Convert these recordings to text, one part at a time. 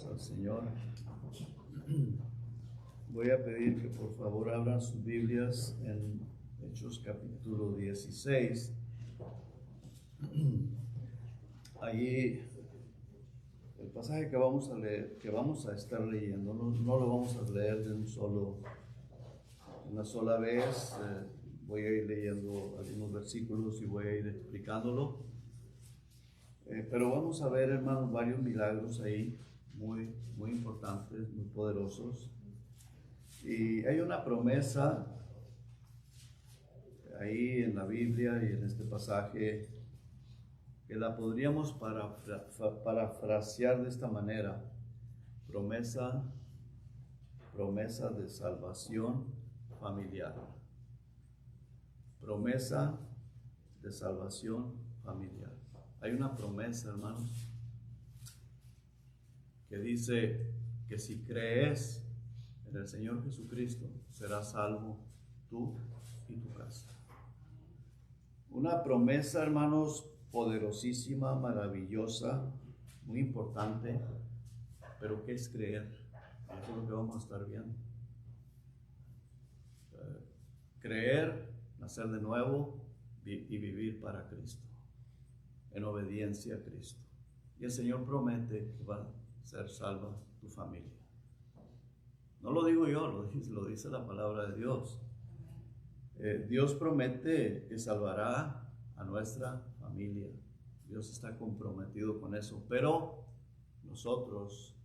al Señor. Voy a pedir que por favor abran sus Biblias en Hechos capítulo 16. Allí el pasaje que vamos a leer, que vamos a estar leyendo, no lo vamos a leer de una sola vez. Voy a ir leyendo algunos versículos y voy a ir explicándolo. Pero vamos a ver, hermanos, varios milagros ahí, muy importantes, muy poderosos. Y hay una promesa ahí en la Biblia y en este pasaje que la podríamos parafrasear de esta manera: promesa de salvación familiar. Promesa de salvación familiar. Hay una promesa, hermanos, que dice que si crees en el Señor Jesucristo, serás salvo tú y tu casa. Una promesa, hermanos, poderosísima, maravillosa, muy importante. Pero ¿qué es creer? Eso es lo que vamos a estar viendo. Creer, nacer de nuevo y vivir para Cristo, en obediencia a Cristo. Y el Señor promete que va a ser salva tu familia. No lo digo yo, lo dice la palabra de Dios. Dios promete que salvará a nuestra familia. Dios está comprometido con eso, pero nosotros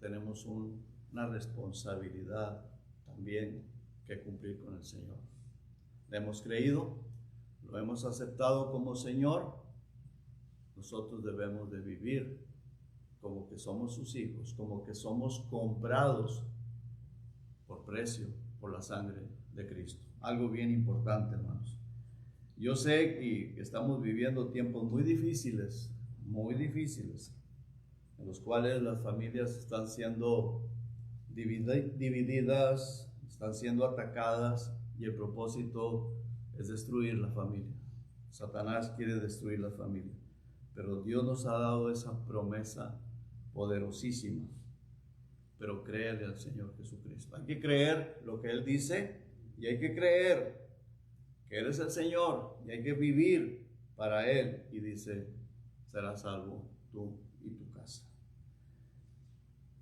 tenemos una responsabilidad también que cumplir con el Señor. Le hemos creído, lo hemos aceptado como Señor. Nosotros debemos de vivir como que somos sus hijos, como que somos comprados por precio, por la sangre de Cristo. Algo bien importante, hermanos. Yo sé que estamos viviendo tiempos muy difíciles, en los cuales las familias están siendo divididas, están siendo atacadas, y el propósito es destruir la familia. Satanás quiere destruir la familia, pero Dios nos ha dado esa promesa poderosísima. Pero creerle al Señor Jesucristo. Hay que creer lo que Él dice, y hay que creer que Él es el Señor, y hay que vivir para Él. Y dice, serás salvo tú y tu casa.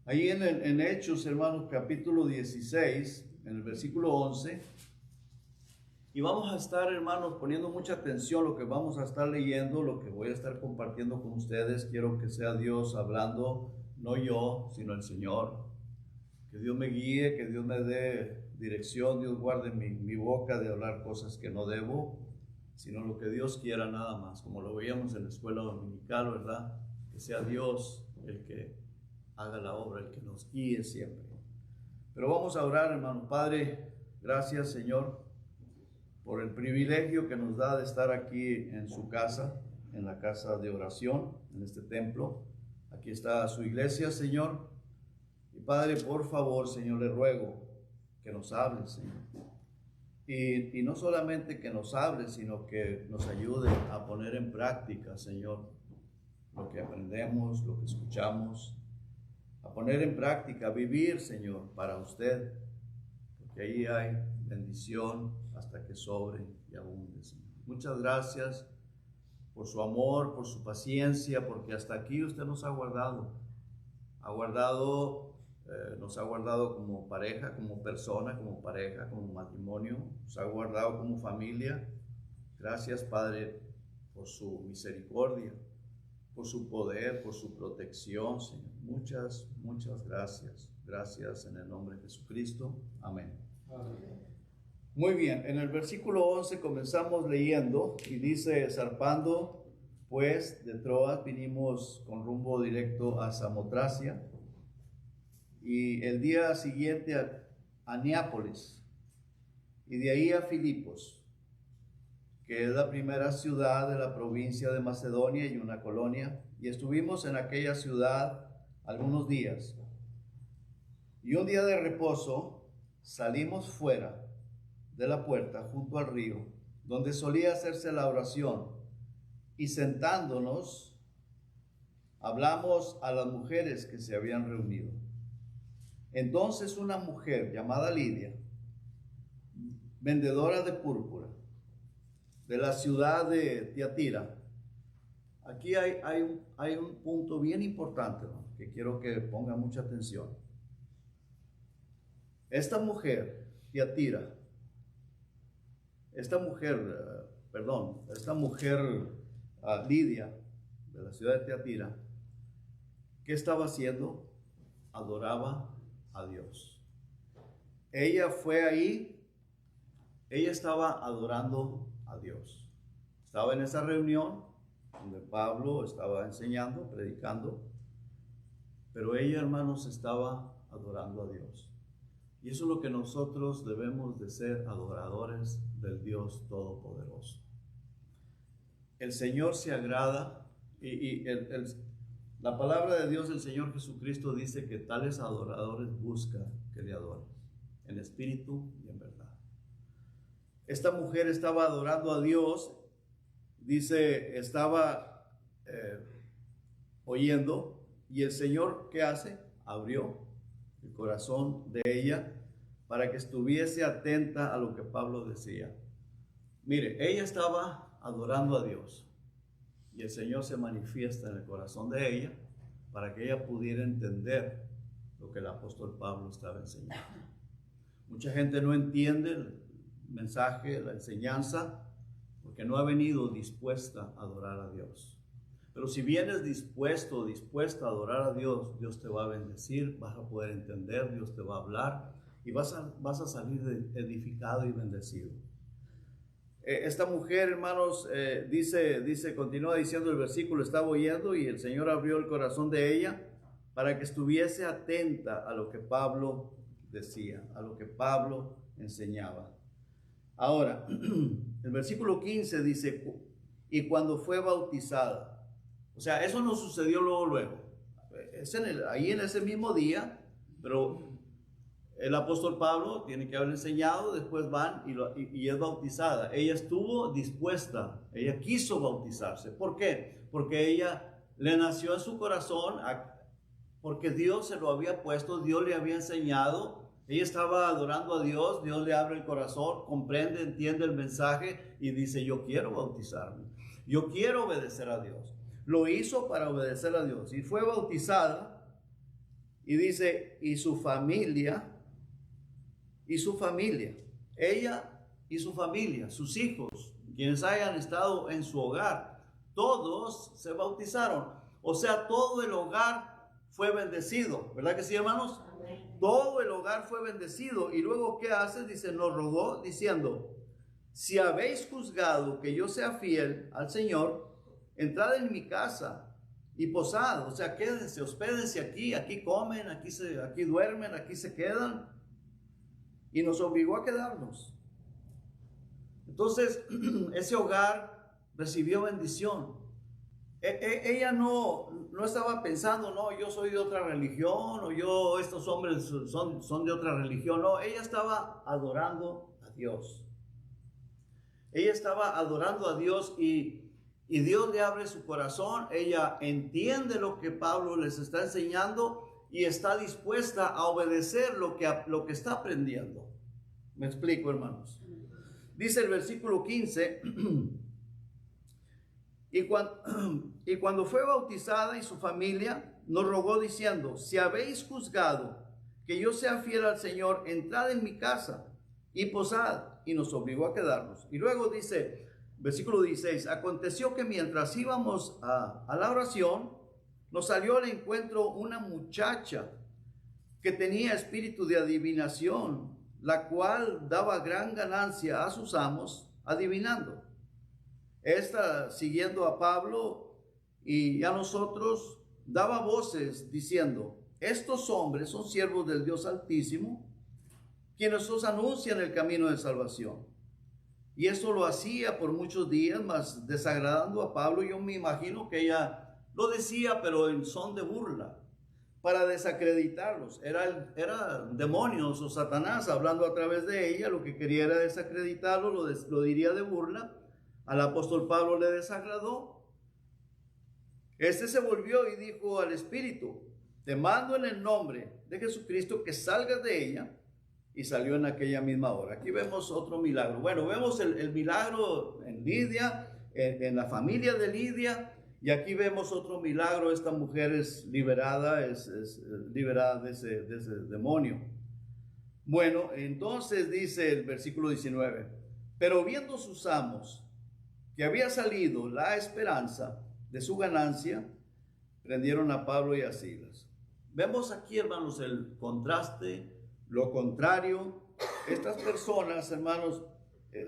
Ahí en Hechos, hermanos, capítulo 16, en el versículo 11, y vamos a estar, hermanos, poniendo mucha atención a lo que vamos a estar leyendo, lo que voy a estar compartiendo con ustedes. Quiero que sea Dios hablando, no yo, sino el Señor. Que Dios me guíe, que Dios me dé dirección, Dios guarde mi boca de hablar cosas que no debo, sino lo que Dios quiera nada más, como lo veíamos en la escuela dominical, ¿verdad? Que sea Dios el que haga la obra, el que nos guíe siempre. Pero vamos a orar, hermano. Padre, gracias, Señor, por el privilegio que nos da de estar aquí en su casa, en la casa de oración, en este templo. Aquí está su iglesia, Señor. Y Padre, por favor, Señor, le ruego que nos hable, Señor. Y no solamente que nos hable, sino que nos ayude a poner en práctica, Señor, lo que aprendemos, lo que escuchamos, a poner en práctica, a vivir, Señor, para usted, porque ahí hay bendición hasta que sobre y abunde, Señor. Muchas gracias por su amor, por su paciencia, porque hasta aquí usted nos ha guardado. Nos ha guardado como pareja, como persona, como pareja, como matrimonio. Nos ha guardado como familia. Gracias, Padre, por su misericordia, por su poder, por su protección, Señor. Muchas gracias. Gracias en el nombre de Jesucristo. Amén. Amén. Muy bien, en el versículo 11 comenzamos leyendo y dice: zarpando pues de Troas, vinimos con rumbo directo a Samotracia, y el día siguiente a Neápolis, y de ahí a Filipos, que es la primera ciudad de la provincia de Macedonia y una colonia, y estuvimos en aquella ciudad algunos días. Y un día de reposo salimos fuera de la puerta junto al río, donde solía hacerse la oración, y sentándonos hablamos a las mujeres que se habían reunido. Entonces una mujer llamada Lidia, vendedora de púrpura, de la ciudad de Tiatira. Aquí hay un punto bien importante, ¿no?, que quiero que pongan mucha atención. Esta mujer, Tiatira, esta mujer Lidia, de la ciudad de Tiatira, ¿qué estaba haciendo? Adoraba a Dios. Ella fue ahí, ella estaba adorando a Dios. Estaba en esa reunión donde Pablo estaba enseñando, predicando, pero ella, hermanos, estaba adorando a Dios. Y eso es lo que nosotros debemos de ser, adoradores del Dios Todopoderoso. El Señor se agrada la palabra de Dios, el Señor Jesucristo dice que tales adoradores buscan que le adoren, en espíritu y en verdad. Esta mujer estaba adorando a Dios, dice, estaba oyendo, y el Señor, ¿qué hace? Abrió el corazón de ella para que estuviese atenta a lo que Pablo decía. Mire, ella estaba adorando a Dios y el Señor se manifiesta en el corazón de ella para que ella pudiera entender lo que el apóstol Pablo estaba enseñando. Mucha gente no entiende el mensaje, la enseñanza, porque no ha venido dispuesta a adorar a Dios. Pero si vienes dispuesto o dispuesta a adorar a Dios, Dios te va a bendecir, vas a poder entender, Dios te va a hablar y vas a salir edificado y bendecido. Esta mujer, hermanos, continúa diciendo el versículo, estaba oyendo y el Señor abrió el corazón de ella para que estuviese atenta a lo que Pablo decía, a lo que Pablo enseñaba. Ahora, el versículo 15 dice, y cuando fue bautizada. O sea, eso no sucedió luego. Es ahí en ese mismo día, pero el apóstol Pablo tiene que haber enseñado, después van y es bautizada. Ella estuvo dispuesta, ella quiso bautizarse. ¿Por qué? Porque ella le nació en su corazón, porque Dios se lo había puesto, Dios le había enseñado. Ella estaba adorando a Dios, Dios le abre el corazón, comprende, entiende el mensaje y dice, yo quiero bautizarme, yo quiero obedecer a Dios. Lo hizo para obedecer a Dios y fue bautizada y dice, y su familia, ella y su familia, sus hijos, quienes hayan estado en su hogar, todos se bautizaron. O sea, todo el hogar fue bendecido, ¿verdad que sí, hermanos? Amén. Todo el hogar fue bendecido. Y luego, ¿qué hace? Dice, nos rogó diciendo, si habéis juzgado que yo sea fiel al Señor, entrad en mi casa y posad. O sea, quédense, hospédense aquí comen, aquí duermen, aquí se quedan. Y nos obligó a quedarnos. Entonces, ese hogar recibió bendición. Ella no estaba pensando, no, yo soy de otra religión, o estos hombres son de otra religión. No, ella estaba adorando a Dios. Ella estaba adorando a Dios y Dios le abre su corazón. Ella entiende lo que Pablo les está enseñando y está dispuesta a obedecer lo que está aprendiendo. ¿Me explico, hermanos? Dice el versículo 15, y cuando fue bautizada y su familia, nos rogó diciendo, si habéis juzgado que yo sea fiel al Señor, entrad en mi casa y posad. Y nos obligó a quedarnos. Y luego dice, versículo 16, aconteció que mientras íbamos a la oración, nos salió al encuentro una muchacha que tenía espíritu de adivinación, la cual daba gran ganancia a sus amos adivinando. Esta, siguiendo a Pablo y a nosotros, daba voces diciendo, estos hombres son siervos del Dios Altísimo, quienes os anuncian el camino de salvación. Y eso lo hacía por muchos días, mas desagradando a Pablo. Yo me imagino que ella lo decía, pero en son de burla, para desacreditarlos. Era demonios o Satanás hablando a través de ella. Lo que quería era desacreditarlo, lo diría de burla. Al apóstol Pablo le desagradó Este se volvió y dijo al espíritu: te mando en el nombre de Jesucristo que salgas de ella. Y salió en aquella misma hora. Aquí vemos otro milagro. Bueno, vemos el milagro en Lidia, en la familia de Lidia. Y aquí vemos otro milagro. Esta mujer es liberada, es liberada de ese demonio. Bueno, entonces dice el versículo 19: pero viendo sus amos que había salido la esperanza de su ganancia, prendieron a Pablo y a Silas. Vemos aquí, hermanos, el contraste, lo contrario. Estas personas, hermanos,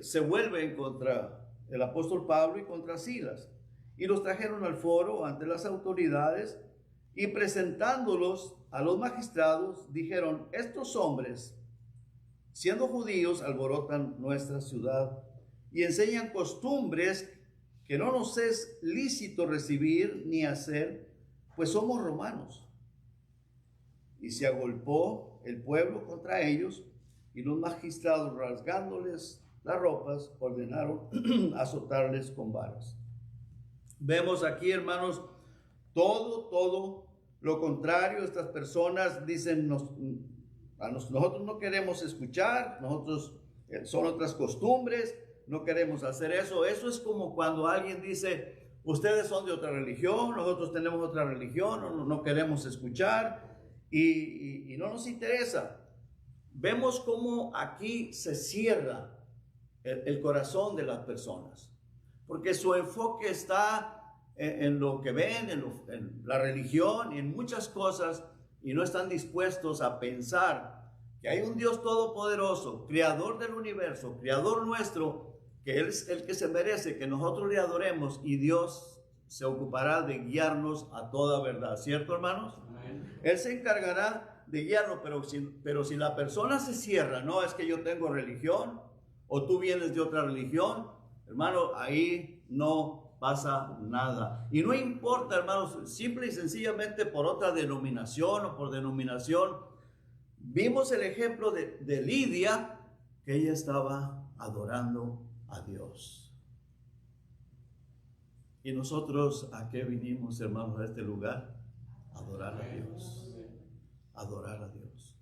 se vuelven contra el apóstol Pablo y contra Silas, y los trajeron al foro ante las autoridades, y presentándolos a los magistrados, dijeron: estos hombres, siendo judíos, alborotan nuestra ciudad y enseñan costumbres que no nos es lícito recibir ni hacer, pues somos romanos. Y se agolpó el pueblo contra ellos, y los magistrados, rasgándoles las ropas, ordenaron azotarles con varas. Vemos aquí, hermanos, todo lo contrario. Estas personas dicen: nosotros no queremos escuchar, nosotros son otras costumbres, no queremos hacer eso. Eso es como cuando alguien dice: ustedes son de otra religión, nosotros tenemos otra religión, no queremos escuchar. Y no nos interesa. Vemos cómo aquí se cierra el corazón de las personas, porque su enfoque está en lo que ven, en la religión y en muchas cosas, y no están dispuestos a pensar que hay un Dios todopoderoso, creador del universo, creador nuestro, que Él es el que se merece que nosotros le adoremos, y Dios se ocupará de guiarnos a toda verdad. ¿Cierto, hermanos? Él se encargará de guiarnos, pero si la persona se cierra: no, es que yo tengo religión, o tú vienes de otra religión, hermano, ahí no pasa nada. Y no importa, hermanos, simple y sencillamente por otra denominación o por denominación. Vimos el ejemplo de Lidia, que ella estaba adorando a Dios. ¿Y nosotros a qué vinimos, hermanos, a este lugar? Adorar a Dios, adorar a Dios.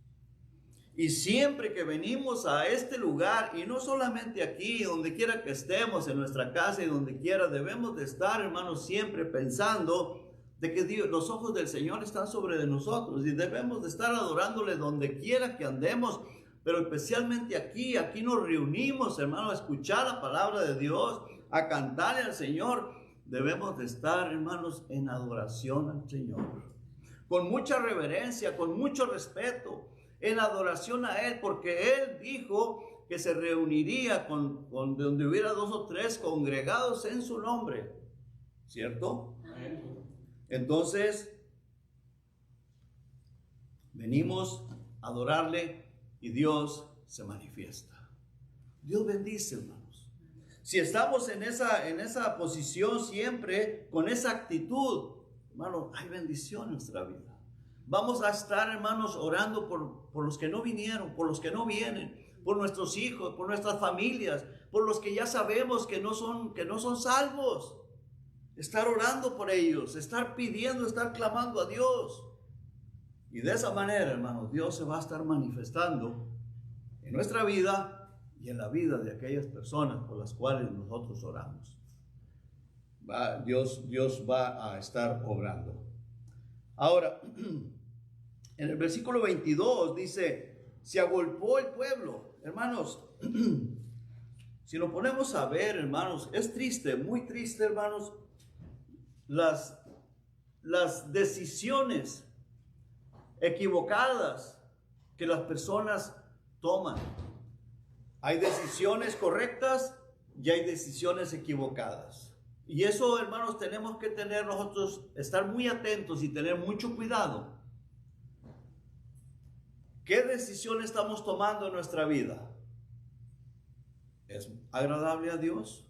Y siempre que venimos a este lugar, y no solamente aquí, donde quiera que estemos, en nuestra casa y donde quiera, debemos de estar, hermanos, siempre pensando de que Dios, los ojos del Señor están sobre de nosotros, y debemos de estar adorándole donde quiera que andemos, pero especialmente aquí nos reunimos, hermanos, a escuchar la palabra de Dios, a cantarle al Señor. Debemos de estar, hermanos, en adoración al Señor, con mucha reverencia, con mucho respeto, en adoración a Él, porque Él dijo que se reuniría con donde hubiera 2 o 3 congregados en su nombre, ¿cierto? Entonces, venimos a adorarle y Dios se manifiesta. Dios bendice, hermanos. Si estamos en esa posición siempre, con esa actitud, hermanos, hay bendición en nuestra vida. Vamos a estar, hermanos, orando por los que no vinieron, por los que no vienen, por nuestros hijos, por nuestras familias, por los que ya sabemos que no son salvos. Estar orando por ellos, estar pidiendo, estar clamando a Dios. Y de esa manera, hermanos, Dios se va a estar manifestando en nuestra vida y en la vida de aquellas personas por las cuales nosotros oramos. Dios va a estar obrando. Ahora, en el versículo 22 dice: se agolpó el pueblo. Hermanos, si nos ponemos a ver, hermanos, es triste, muy triste, hermanos, las decisiones equivocadas que las personas toman. Hay decisiones correctas y hay decisiones equivocadas. Y eso, hermanos, tenemos que tener nosotros, estar muy atentos y tener mucho cuidado. ¿Qué decisión estamos tomando en nuestra vida? ¿Es agradable a Dios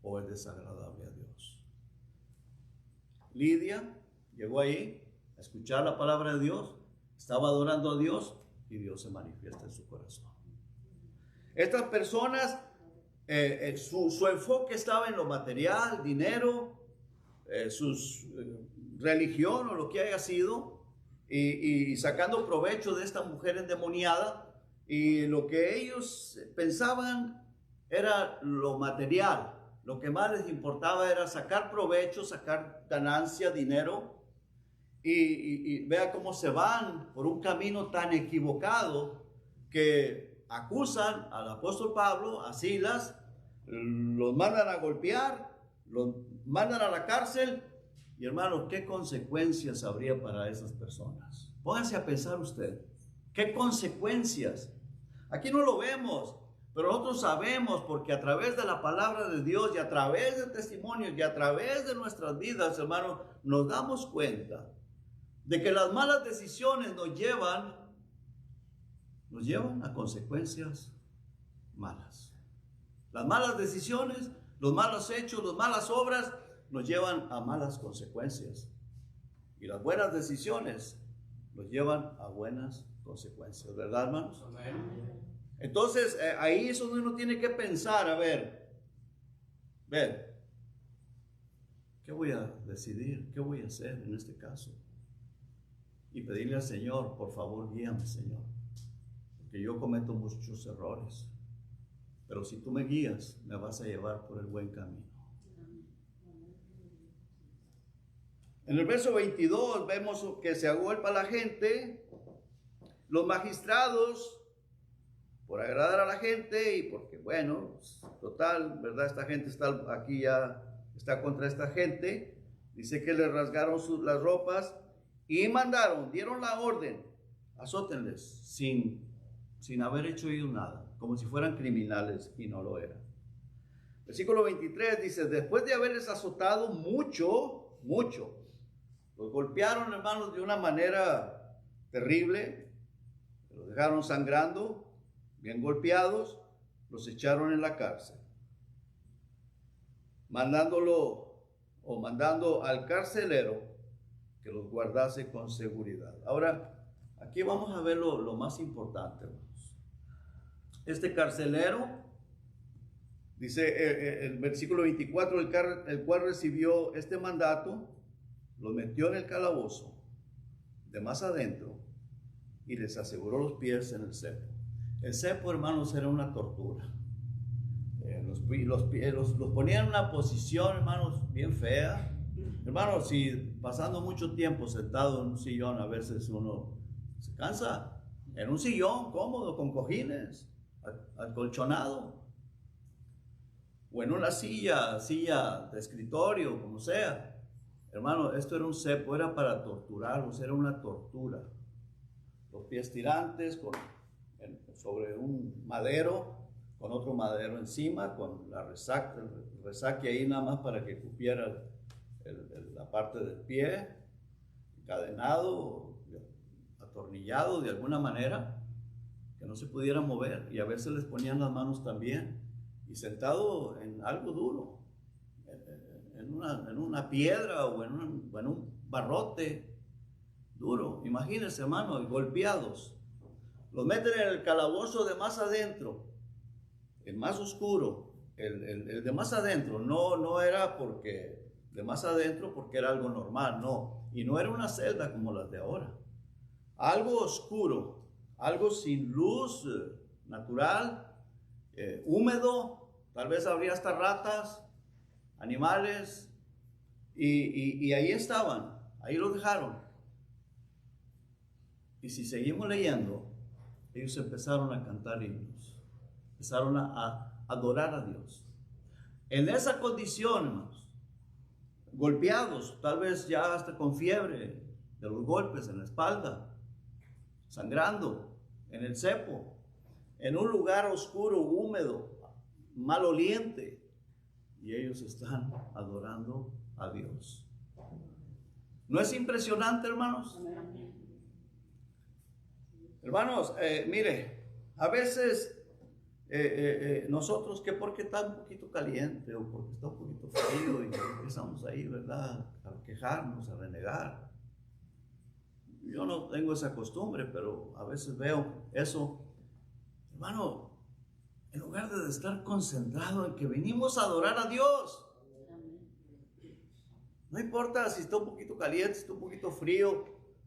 o es desagradable a Dios? Lidia llegó ahí a escuchar la palabra de Dios, estaba adorando a Dios y Dios se manifiesta en su corazón. Estas personas, su enfoque estaba en lo material, dinero, religión o lo que haya sido, y sacando provecho de esta mujer endemoniada, y lo que ellos pensaban era lo material. Lo que más les importaba era sacar provecho, sacar ganancia, dinero, y vea cómo se van por un camino tan equivocado que acusan al apóstol Pablo, a Silas, los mandan a golpear, los mandan a la cárcel. Y hermano, ¿qué consecuencias habría para esas personas? Pónganse a pensar usted, ¿qué consecuencias? Aquí no lo vemos, pero nosotros sabemos, porque a través de la palabra de Dios y a través de testimonios y a través de nuestras vidas, hermano, nos damos cuenta de que las malas decisiones nos llevan a consecuencias malas. Las malas decisiones, los malos hechos, las malas obras nos llevan a malas consecuencias. Y las buenas decisiones nos llevan a buenas consecuencias, ¿verdad, hermanos? Amén. Entonces, ahí es donde uno tiene que pensar, a ver, ¿qué voy a decidir? ¿Qué voy a hacer en este caso? Y pedirle al Señor, por favor, guíame, Señor, porque yo cometo muchos errores, pero si tú me guías, me vas a llevar por el buen camino. En el verso 22 vemos que se agolpa la gente, los magistrados, por agradar a la gente y porque, bueno, total, ¿verdad? Esta gente está aquí, ya está contra esta gente. Dice que le rasgaron las ropas y dieron la orden, azótenles sin haber hecho ellos nada, como si fueran criminales, y no lo eran. Versículo 23 dice, después de haberles azotado mucho, los golpearon, hermanos, de una manera terrible, los dejaron sangrando, bien golpeados, los echaron en la cárcel, mandando al carcelero que los guardase con seguridad. Ahora, aquí vamos a ver lo más importante, hermanos. Este carcelero, dice el versículo 24, el cual recibió este mandato, lo metió en el calabozo de más adentro y les aseguró los pies en el cepo. El cepo, hermanos, era una tortura. Los ponían en una posición, hermanos, bien fea. Hermanos, si pasando mucho tiempo sentado en un sillón, a veces uno se cansa. En un sillón cómodo, con cojines, acolchonado. O en una silla de escritorio, como sea. Hermano, esto era un cepo, era para torturarlos, era una tortura. Los pies tirantes sobre un madero, con otro madero encima, con el resaque ahí nada más para que cupiera la parte del pie, encadenado, atornillado de alguna manera, que no se pudiera mover, y a veces les ponían las manos también, y sentado en algo duro, en una piedra o en un barrote duro. Imagínense, hermano, golpeados. Los meten en el calabozo de más adentro, el más oscuro, el de más adentro. No era porque de más adentro porque era algo normal, no. Y no era una celda como las de ahora. Algo oscuro, algo sin luz natural, húmedo, tal vez habría hasta ratas, animales, y ahí estaban, ahí los dejaron. Y si seguimos leyendo, ellos empezaron a cantar himnos, empezaron a adorar a Dios. En esa condición, hermanos, golpeados, tal vez ya hasta con fiebre de los golpes en la espalda, sangrando en el cepo, en un lugar oscuro, húmedo, maloliente, y ellos están adorando a Dios. ¿No es impresionante, hermanos? Hermanos, mire, a veces nosotros que porque está un poquito caliente o porque está un poquito frío y empezamos ahí, ¿verdad?, a quejarnos, a renegar. Yo no tengo esa costumbre, pero a veces veo eso. Hermano, en lugar de estar concentrado en que venimos a adorar a Dios, No importa si está un poquito caliente, si está un poquito frío.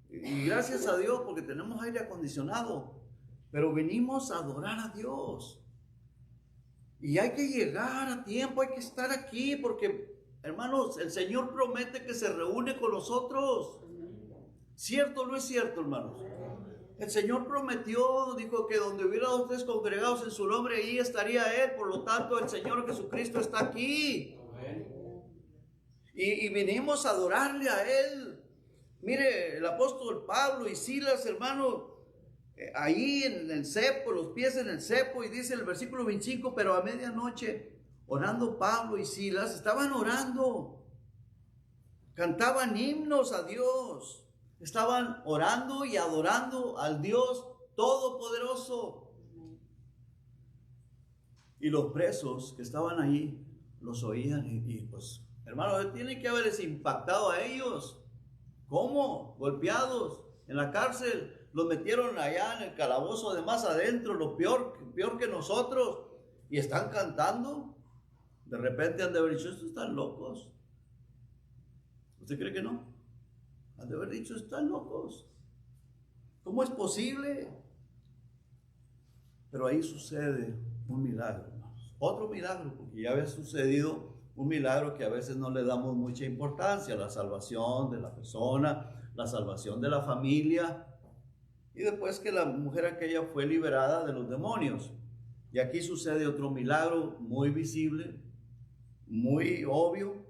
Y gracias a Dios porque tenemos aire acondicionado. Pero venimos a adorar a Dios. Y hay que llegar a tiempo, hay que estar aquí porque, hermanos, el Señor promete que se reúne con nosotros. ¿Cierto o no es cierto, hermanos? El Señor prometió, dijo que donde hubiera 2 o 3 congregados en su nombre, ahí estaría Él. Por lo tanto, el Señor Jesucristo está aquí. Y vinimos a adorarle a Él. Mire, el apóstol Pablo y Silas, hermano, ahí en el cepo, los pies en el cepo, y dice el versículo 25, pero a medianoche, orando Pablo y Silas, estaban orando, cantaban himnos a Dios. Estaban orando y adorando al Dios Todopoderoso. Y los presos que estaban allí los oían y pues, hermano, tiene que haberles impactado a ellos. ¿Cómo? Golpeados en la cárcel. Los metieron allá en el calabozo de más adentro, lo peor que nosotros. Y están cantando. De repente han de haber dicho, estos están locos. ¿Usted cree que no? Han de haber dicho, están locos. ¿Cómo es posible? Pero ahí sucede un milagro, hermanos. Otro milagro, porque ya había sucedido un milagro que a veces no le damos mucha importancia, la salvación de la persona, la salvación de la familia, y después que la mujer aquella fue liberada de los demonios. Y aquí sucede otro milagro muy visible, muy obvio.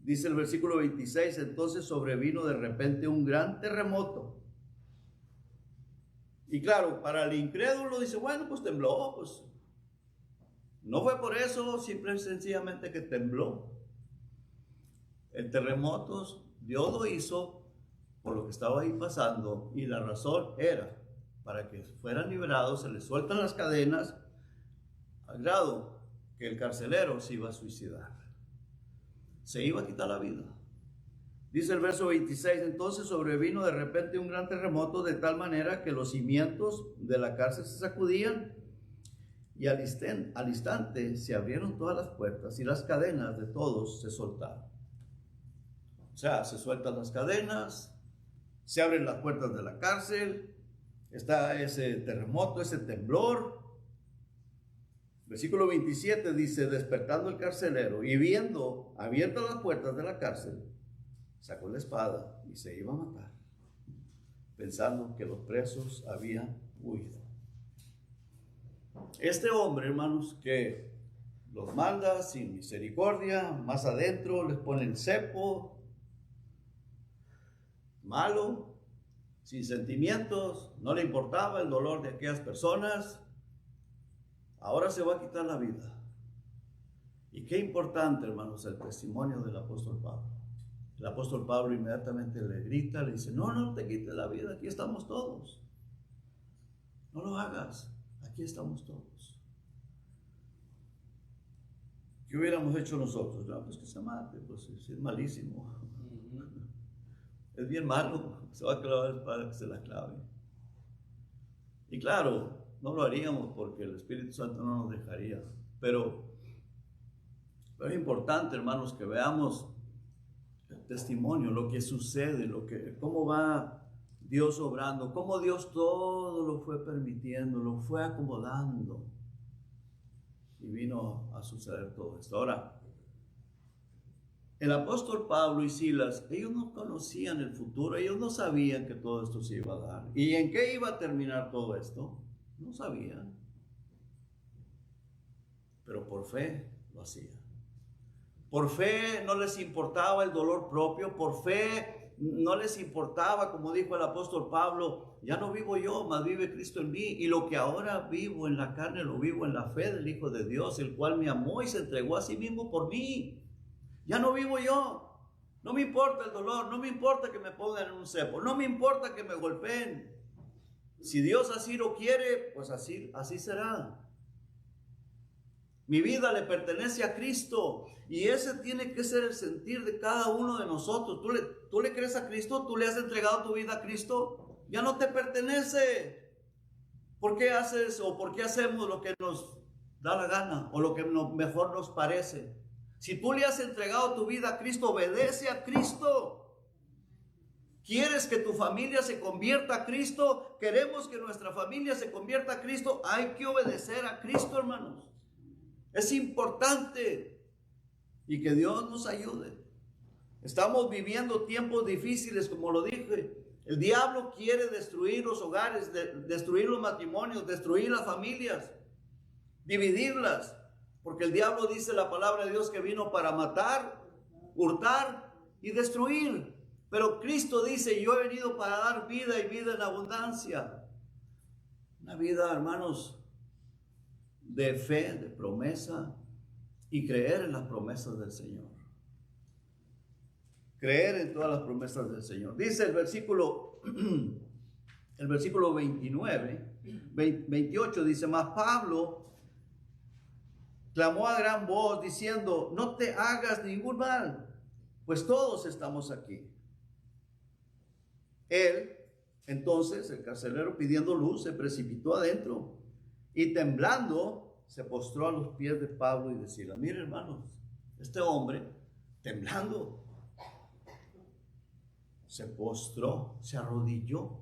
Dice el versículo 26, entonces sobrevino de repente un gran terremoto. Y claro, para el incrédulo dice, bueno, pues tembló, pues no fue por eso, simple y sencillamente que tembló. El terremoto Dios lo hizo por lo que estaba ahí pasando, y la razón era para que fueran liberados, se les sueltan las cadenas, al grado que el carcelero se iba a suicidar. Se iba a quitar la vida. Dice el verso 26, entonces sobrevino de repente un gran terremoto de tal manera que los cimientos de la cárcel se sacudían y al instante se abrieron todas las puertas y las cadenas de todos se soltaron. O sea, se sueltan las cadenas, se abren las puertas de la cárcel, está ese terremoto, ese temblor. Versículo 27 dice, despertando el carcelero y viendo abiertas las puertas de la cárcel, sacó la espada y se iba a matar, pensando que los presos habían huido. Este hombre, hermanos, que los manda sin misericordia, más adentro les pone el cepo, malo, sin sentimientos, no le importaba el dolor de aquellas personas. Ahora se va a quitar la vida. Y qué importante, hermanos, el testimonio del apóstol Pablo. El apóstol Pablo inmediatamente le grita, le dice, no te quites la vida, aquí estamos todos. No lo hagas, aquí estamos todos. ¿Qué hubiéramos hecho nosotros? No, pues que se mate, pues es malísimo. Es bien malo, se va a clavar el padre que se la clave. Y claro, no lo haríamos porque el Espíritu Santo no nos dejaría. Pero es importante, hermanos, que veamos el testimonio, lo que sucede, cómo va Dios obrando, cómo Dios todo lo fue permitiendo, lo fue acomodando. Y vino a suceder todo esto. Ahora, el apóstol Pablo y Silas, ellos no conocían el futuro, ellos no sabían que todo esto se iba a dar. ¿Y en qué iba a terminar todo esto? No sabían. Pero por fe lo hacían. Por fe no les importaba el dolor propio, por fe no les importaba, como dijo el apóstol Pablo, ya no vivo yo, mas vive Cristo en mí, y lo que ahora vivo en la carne lo vivo en la fe del Hijo de Dios, el cual me amó y se entregó a sí mismo por mí. Ya no vivo yo, no me importa el dolor, no me importa que me pongan en un cepo, no me importa que me golpeen. Si Dios así lo quiere, pues así será. Mi vida le pertenece a Cristo y ese tiene que ser el sentir de cada uno de nosotros. ¿Tú le crees a Cristo? ¿Tú le has entregado tu vida a Cristo? Ya no te pertenece. ¿Por qué haces o por qué hacemos lo que nos da la gana o lo que mejor nos parece? Si tú le has entregado tu vida a Cristo, obedece a Cristo. ¿Quieres que tu familia se convierta a Cristo? ¿Queremos que nuestra familia se convierta a Cristo? Hay que obedecer a Cristo, hermanos. Es importante. Y que Dios nos ayude. Estamos viviendo tiempos difíciles, como lo dije. El diablo quiere destruir los hogares, destruir los matrimonios, destruir las familias, dividirlas. Porque el diablo dice la palabra de Dios que vino para matar, hurtar y destruir. Pero Cristo dice, yo he venido para dar vida y vida en abundancia. Una vida, hermanos, de fe, de promesa y creer en las promesas del Señor. Creer en todas las promesas del Señor. Dice el versículo 28, dice, mas Pablo clamó a gran voz diciendo, no te hagas ningún mal, pues todos estamos aquí. Él, entonces, el carcelero pidiendo luz, se precipitó adentro y temblando se postró a los pies de Pablo y decía, mire hermanos, este hombre temblando se postró, se arrodilló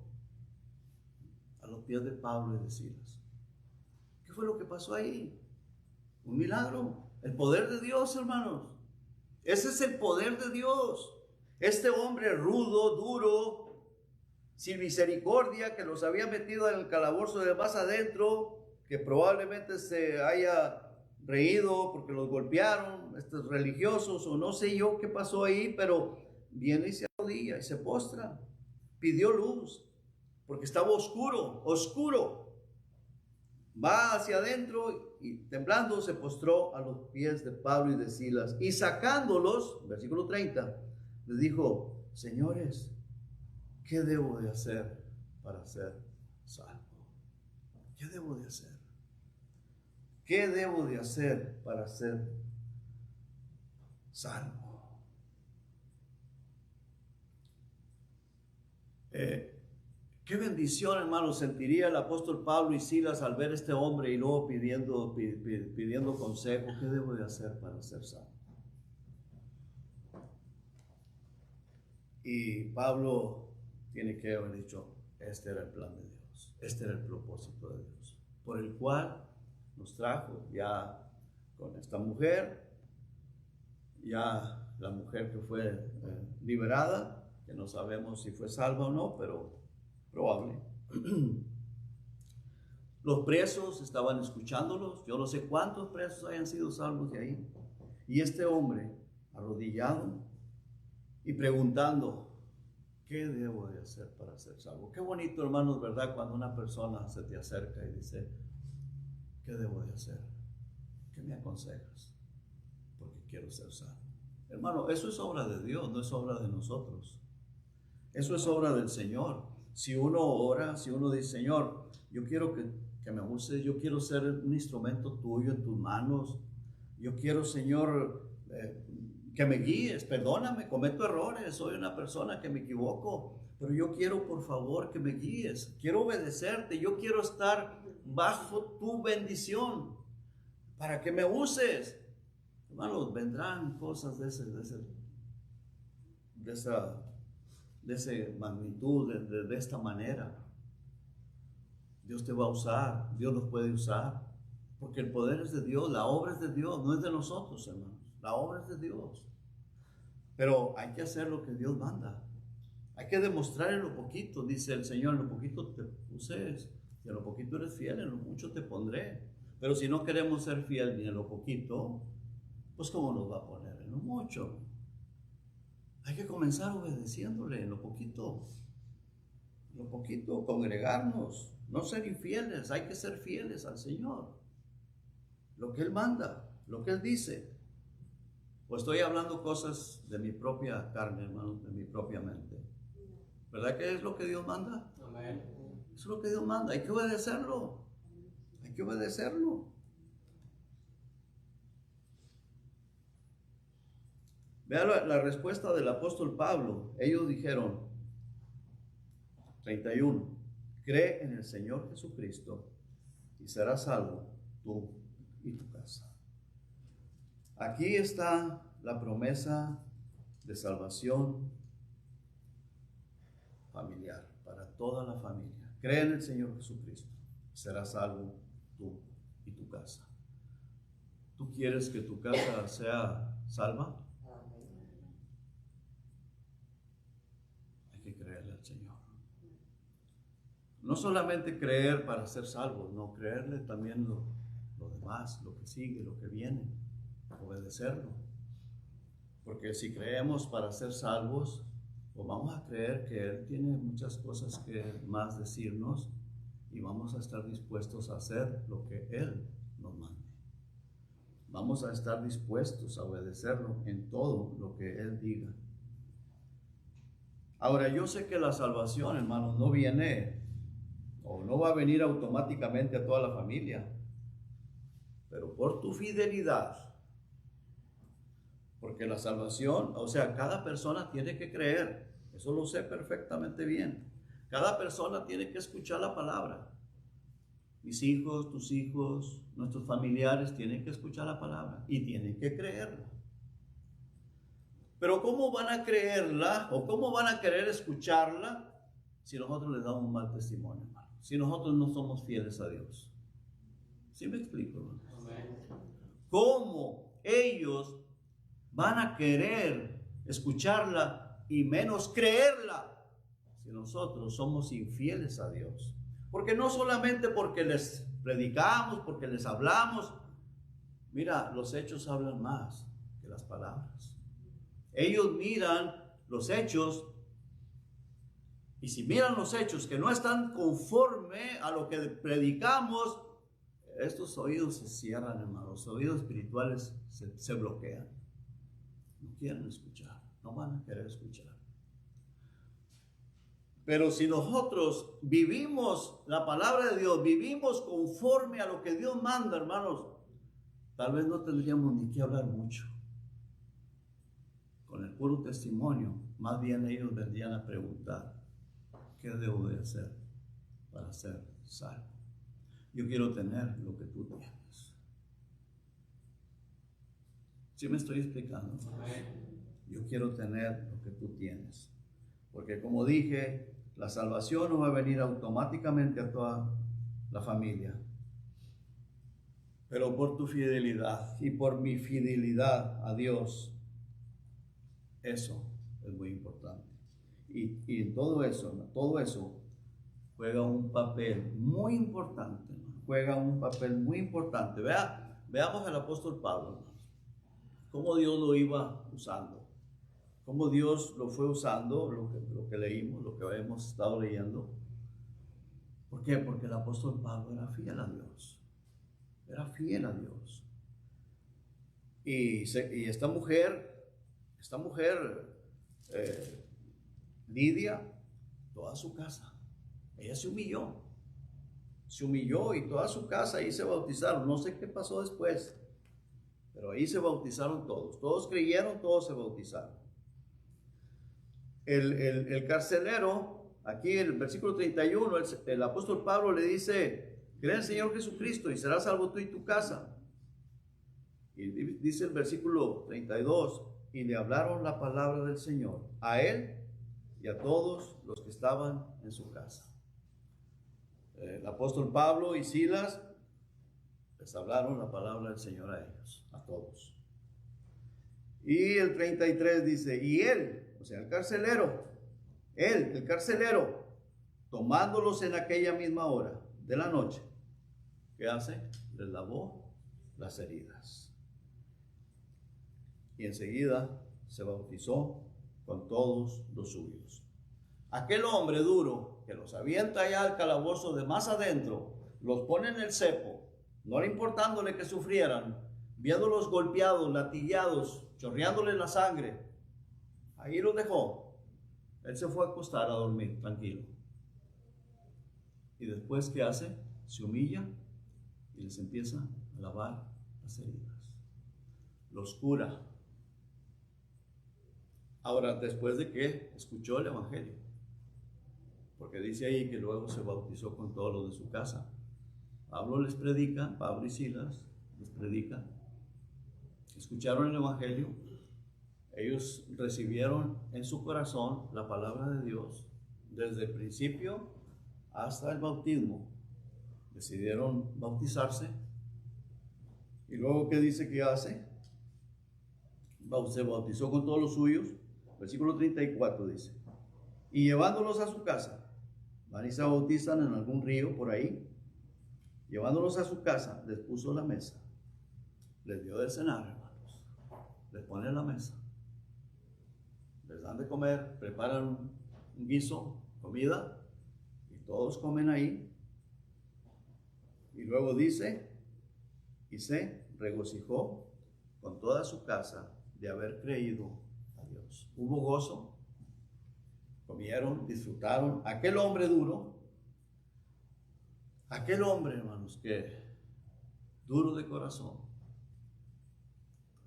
a los pies de Pablo y de Silas. ¿Qué fue lo que pasó ahí? Un milagro, el poder de Dios, hermanos. Ese es el poder de Dios. Este hombre rudo, duro, sin misericordia, que los había metido en el calabozo de más adentro, que probablemente se haya reído porque los golpearon, estos religiosos, o no sé yo qué pasó ahí, pero viene y se arrodilla y se postra, pidió luz, porque estaba oscuro, va hacia adentro y temblando se postró a los pies de Pablo y de Silas, y sacándolos, versículo 30, les dijo, señores, ¿qué debo de hacer para ser salvo? ¿Qué debo de hacer? ¿Qué debo de hacer para ser salvo? Qué bendición, hermano, sentiría el apóstol Pablo y Silas al ver a este hombre y luego pidiendo consejo. ¿Qué debo de hacer para ser salvo? Y Pablo tiene que haber dicho, este era el plan de Dios, este era el propósito de Dios, por el cual nos trajo ya con esta mujer, ya la mujer que fue liberada, que no sabemos si fue salva o no, pero probable. Los presos estaban escuchándolos, yo no sé cuántos presos hayan sido salvos de ahí, y este hombre arrodillado y preguntando, ¿qué debo de hacer para ser salvo? Qué bonito, hermanos, ¿verdad? Cuando una persona se te acerca y dice, ¿qué debo de hacer? ¿Qué me aconsejas? Porque quiero ser salvo. Hermano, eso es obra de Dios, no es obra de nosotros. Eso es obra del Señor. Si uno ora, si uno dice, Señor, yo quiero que me uses, yo quiero ser un instrumento tuyo en tus manos, yo quiero, Señor, que me guíes, perdóname, cometo errores, soy una persona que me equivoco, pero yo quiero, por favor, que me guíes, quiero obedecerte, yo quiero estar bajo tu bendición, para que me uses. Hermanos, vendrán cosas de esa magnitud, de esta manera. Dios te va a usar, Dios los puede usar, porque el poder es de Dios, la obra es de Dios, no es de nosotros, hermanos, la obra es de Dios. Pero hay que hacer lo que Dios manda, hay que demostrar en lo poquito, dice el Señor, en lo poquito te puse, y en lo poquito eres fiel, en lo mucho te pondré. Pero si no queremos ser fiel ni en lo poquito, pues ¿cómo nos va a poner en lo mucho? Hay que comenzar obedeciéndole en lo poquito, congregarnos, no ser infieles, hay que ser fieles al Señor. Lo que Él manda, lo que Él dice. Pues estoy hablando cosas de mi propia carne, hermano, de mi propia mente. ¿Verdad que es lo que Dios manda? Amén. Eso es lo que Dios manda, hay que obedecerlo. Hay que obedecerlo. Vean la respuesta del apóstol Pablo. Ellos dijeron, 31, cree en el Señor Jesucristo y serás salvo tú y tu casa. Aquí está la promesa de salvación familiar, para toda la familia. Cree en el Señor Jesucristo, serás salvo tú y tu casa. ¿Tú quieres que tu casa sea salva? Hay que creerle al Señor. No solamente creer para ser salvos, no, creerle también lo demás, lo que sigue, lo que viene, obedecerlo. Porque si creemos para ser salvos, pues vamos a creer que Él tiene muchas cosas que más decirnos y vamos a estar dispuestos a hacer lo que Él nos mande. Vamos a estar dispuestos a obedecerlo en todo lo que Él diga. Ahora, yo sé que la salvación, hermanos, no viene o no va a venir automáticamente a toda la familia, pero por tu fidelidad. Porque la salvación, o sea, cada persona tiene que creer. Eso lo sé perfectamente bien. Cada persona tiene que escuchar la palabra. Mis hijos, tus hijos, nuestros familiares tienen que escuchar la palabra y tienen que creerla. Pero ¿cómo van a creerla o cómo van a querer escucharla si nosotros les damos un mal testimonio, hermano? Si nosotros no somos fieles a Dios. ¿Sí me explico, hermano? ¿Cómo ellos van a querer escucharla y menos creerla si nosotros somos infieles a Dios? Porque no solamente porque les predicamos, porque les hablamos. Mira, los hechos hablan más que las palabras. Ellos miran los hechos y si miran los hechos que no están conforme a lo que predicamos, estos oídos se cierran, hermanos. Los oídos espirituales se bloquean. No quieren escuchar, no van a querer escuchar. Pero si nosotros vivimos la palabra de Dios, vivimos conforme a lo que Dios manda, hermanos, tal vez no tendríamos ni que hablar mucho. Con el puro testimonio, más bien ellos vendrían a preguntar, ¿qué debo de hacer para ser salvo? Yo quiero tener lo que tú tienes. ¿Sí me estoy explicando? Yo quiero tener lo que tú tienes. Porque como dije, la salvación no va a venir automáticamente a toda la familia. Pero por tu fidelidad y por mi fidelidad a Dios, eso es muy importante. Y todo eso juega un papel muy importante. Juega un papel muy importante. Veamos al apóstol Pablo, cómo Dios lo iba usando. Cómo Dios lo fue usando, lo que leímos, lo que hemos estado leyendo. ¿Por qué? Porque el apóstol Pablo era fiel a Dios. Era fiel a Dios. Y esta mujer, Lidia, toda su casa, ella se humilló y toda su casa ahí se bautizaron. No sé qué pasó después, pero ahí se bautizaron todos creyeron, todos se bautizaron. El carcelero, aquí en el versículo 31, el apóstol Pablo le dice, cree en el Señor Jesucristo y serás salvo tú y tu casa. Y dice el versículo 32, y le hablaron la palabra del Señor a él y a todos los que estaban en su casa. El apóstol Pablo y Silas les hablaron la palabra del Señor a ellos, a todos. Y el 33 dice, y él, o sea, el carcelero, tomándolos en aquella misma hora de la noche, ¿qué hace? Les lavó las heridas. Y enseguida se bautizó con todos los suyos. Aquel hombre duro que los avienta allá al calabozo de más adentro, los pone en el cepo, no le importándole que sufrieran, viéndolos golpeados, latigados, chorreándole la sangre, ahí los dejó. Él se fue a acostar a dormir, tranquilo. Y después, ¿qué hace? Se humilla y les empieza a lavar las heridas. Los cura. Ahora, después de que escuchó el evangelio, porque dice ahí que luego se bautizó con todos los de su casa. Pablo y Silas les predican escucharon el Evangelio, ellos recibieron en su corazón la palabra de Dios desde el principio hasta el bautismo. Decidieron bautizarse. Y luego, ¿qué dice que hace? Se bautizó con todos los suyos. Versículo 34 dice: y llevándolos a su casa, van y se bautizan en algún río por ahí. Llevándolos a su casa, les puso la mesa. Les dio de cenar, hermanos. Les pone la mesa. Les dan de comer, preparan un guiso, comida, y todos comen ahí. Y luego dice: y se regocijó con toda su casa de haber creído a Dios. Hubo gozo, comieron, disfrutaron. Aquel hombre duro, aquel hombre, hermanos, que duro de corazón,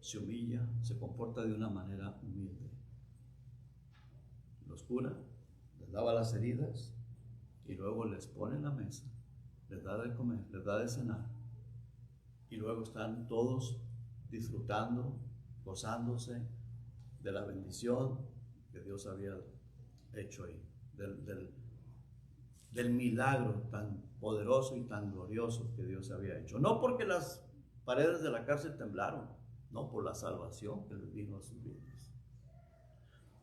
se humilla, se comporta de una manera humilde. Los cura, les lava las heridas y luego les pone en la mesa, les da de comer, les da de cenar. Y luego están todos disfrutando, gozándose de la bendición que Dios había hecho ahí, del milagro tan poderoso y tan glorioso que Dios había hecho. No porque las paredes de la cárcel temblaron, no, por la salvación que les vino a sus vidas.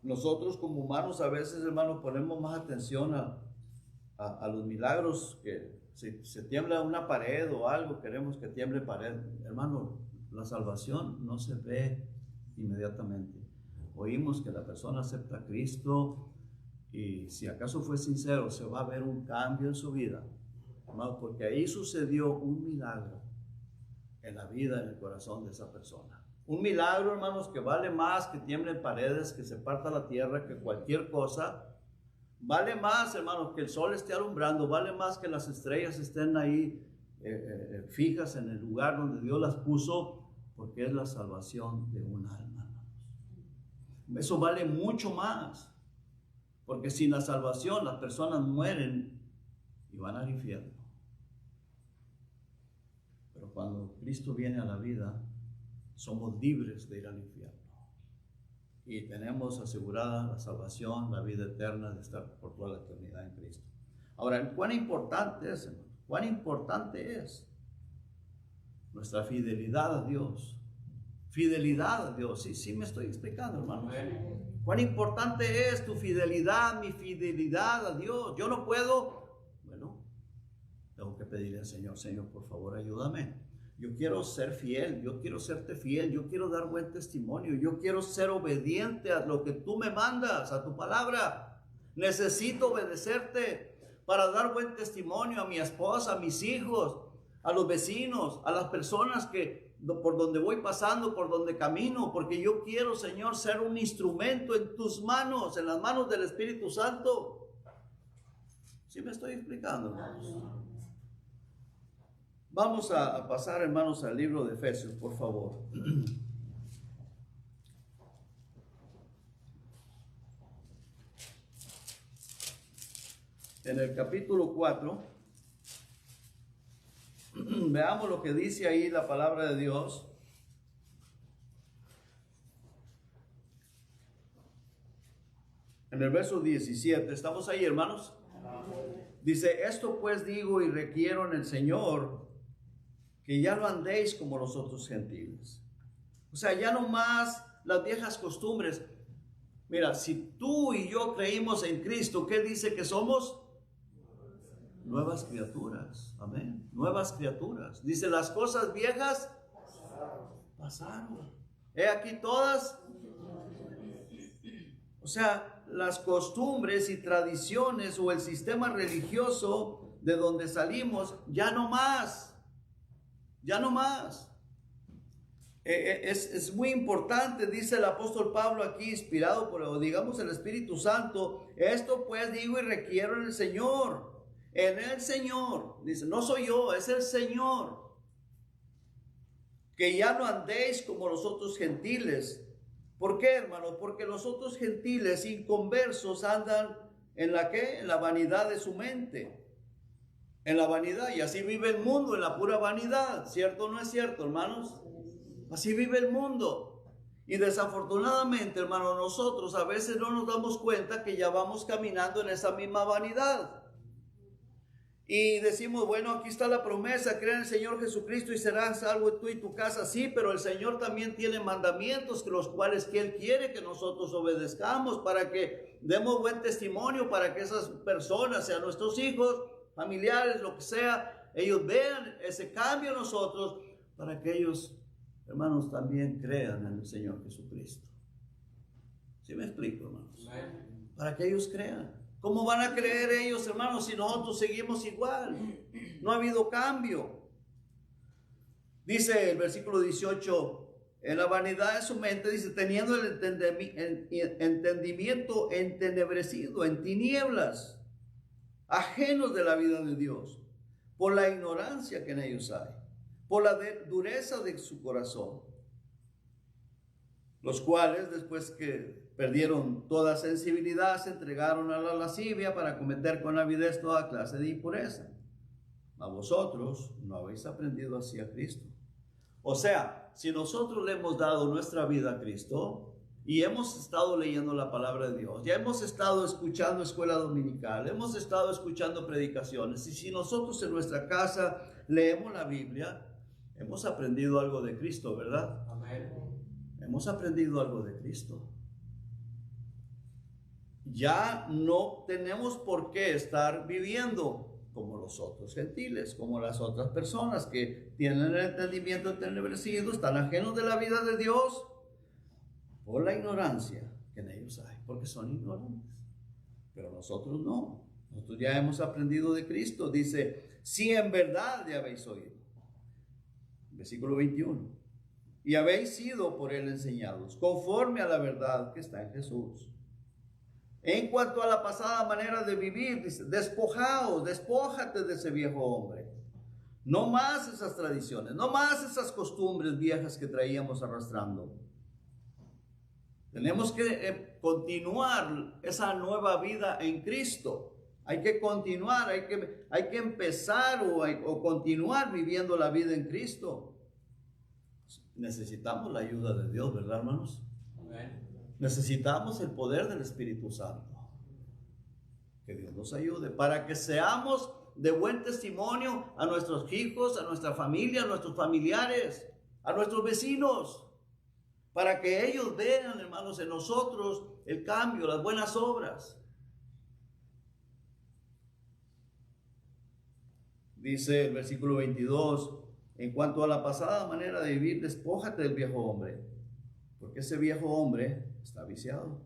Nosotros como humanos a veces, hermanos, ponemos más atención a los milagros, que si se tiembla una pared o algo, queremos que tiemble pared. Hermano, la salvación no se ve inmediatamente. Oímos que la persona acepta a Cristo y si acaso fue sincero, se va a ver un cambio en su vida, hermano, porque ahí sucedió un milagro en la vida, en el corazón de esa persona. Un milagro, hermanos, que vale más que tiemblen paredes, que se parta la tierra, que cualquier cosa. Vale más, hermanos, que el sol esté alumbrando, vale más que las estrellas estén ahí fijas en el lugar donde Dios las puso, porque es la salvación de un alma, hermanos. Eso vale mucho más, porque sin la salvación las personas mueren y van al infierno. Pero cuando Cristo viene a la vida, somos libres de ir al infierno. Y tenemos asegurada la salvación, la vida eterna, de estar por toda la eternidad en Cristo. Ahora, ¿cuán importante es, hermano? ¿Cuán importante es nuestra fidelidad a Dios? Fidelidad a Dios. Sí me estoy explicando, hermano. ¿Cuán importante es tu fidelidad, mi fidelidad a Dios? Yo no puedo, bueno, tengo que pedirle al Señor: Señor, por favor, ayúdame. Yo quiero ser fiel, yo quiero serte fiel, yo quiero dar buen testimonio, yo quiero ser obediente a lo que tú me mandas, a tu palabra. Necesito obedecerte para dar buen testimonio a mi esposa, a mis hijos, a los vecinos, a las personas que por donde voy pasando, por donde camino, porque yo quiero, Señor, ser un instrumento en tus manos, en las manos del Espíritu Santo. ¿Sí me estoy explicando, hermanos? Vamos a pasar, hermanos, al libro de Efesios, por favor. En el capítulo 4, veamos lo que dice ahí la palabra de Dios. En el verso 17, ¿estamos ahí, hermanos? Dice: esto pues digo y requiero en el Señor, que ya no andéis como los otros gentiles. O sea, ya no más las viejas costumbres. Mira, si tú y yo creímos en Cristo, ¿qué dice que somos? Nuevas criaturas. Amén. Nuevas criaturas. Dice: las cosas viejas pasaron. He aquí todas. O sea, las costumbres y tradiciones o el sistema religioso de donde salimos, ya no más. Ya no más. Es muy importante, dice el apóstol Pablo aquí, inspirado por, digamos, el Espíritu Santo: esto pues digo y requiero en el Señor. En el Señor. Dice, no soy yo, es el Señor. Que ya no andéis como los otros gentiles. ¿Por qué, hermano? Porque los otros gentiles inconversos andan ¿en la qué? En la vanidad de su mente. En la vanidad, y así vive el mundo, en la pura vanidad. ¿Cierto o no es cierto, hermanos? Así vive el mundo. Y desafortunadamente, hermano, nosotros a veces no nos damos cuenta que ya vamos caminando en esa misma vanidad. Y decimos, bueno, aquí está la promesa, crea en el Señor Jesucristo y serás salvo tú y tu casa. Sí, pero el Señor también tiene mandamientos los cuales que Él quiere que nosotros obedezcamos para que demos buen testimonio, para que esas personas, sean nuestros hijos, familiares, lo que sea, ellos vean ese cambio en nosotros, para que ellos, hermanos, también crean en el Señor Jesucristo. ¿Sí me explico, hermanos? Para que ellos crean. ¿Cómo van a creer ellos, hermanos, si nosotros seguimos igual? No ha habido cambio. Dice el versículo 18, en la vanidad de su mente, dice, teniendo el entendimiento entenebrecido, en tinieblas, ajenos de la vida de Dios, por la ignorancia que en ellos hay, por la dureza de su corazón, los cuales, después que perdieron toda sensibilidad, se entregaron a la lascivia para cometer con avidez toda clase de impureza. A vosotros no habéis aprendido así a Cristo. O sea, si nosotros le hemos dado nuestra vida a Cristo y hemos estado leyendo la palabra de Dios, ya hemos estado escuchando escuela dominical, hemos estado escuchando predicaciones, y si nosotros en nuestra casa leemos la Biblia, hemos aprendido algo de Cristo, ¿verdad? Amén. Hemos aprendido algo de Cristo. Ya no tenemos por qué estar viviendo como los otros gentiles, como las otras personas que tienen el entendimiento entenebrecido, están ajenos de la vida de Dios por la ignorancia que en ellos hay, porque son ignorantes. Pero nosotros no. Nosotros ya hemos aprendido de Cristo. Dice, si en verdad le habéis oído. Versículo 21. Y habéis sido por él enseñados, conforme a la verdad que está en Jesús. En cuanto a la pasada manera de vivir, dice, despojaos, despójate de ese viejo hombre. No más esas tradiciones, no más esas costumbres viejas que traíamos arrastrando. Tenemos que continuar esa nueva vida en Cristo. Hay que continuar, hay que empezar o continuar viviendo la vida en Cristo. Necesitamos la ayuda de Dios, ¿verdad, hermanos? Amén. Necesitamos el poder del Espíritu Santo. Que Dios nos ayude para que seamos de buen testimonio a nuestros hijos, a nuestra familia, a nuestros familiares, a nuestros vecinos. Para que ellos vean, hermanos, en nosotros el cambio, las buenas obras. Dice el versículo 22, en cuanto a la pasada manera de vivir, despójate del viejo hombre, porque ese viejo hombre está viciado,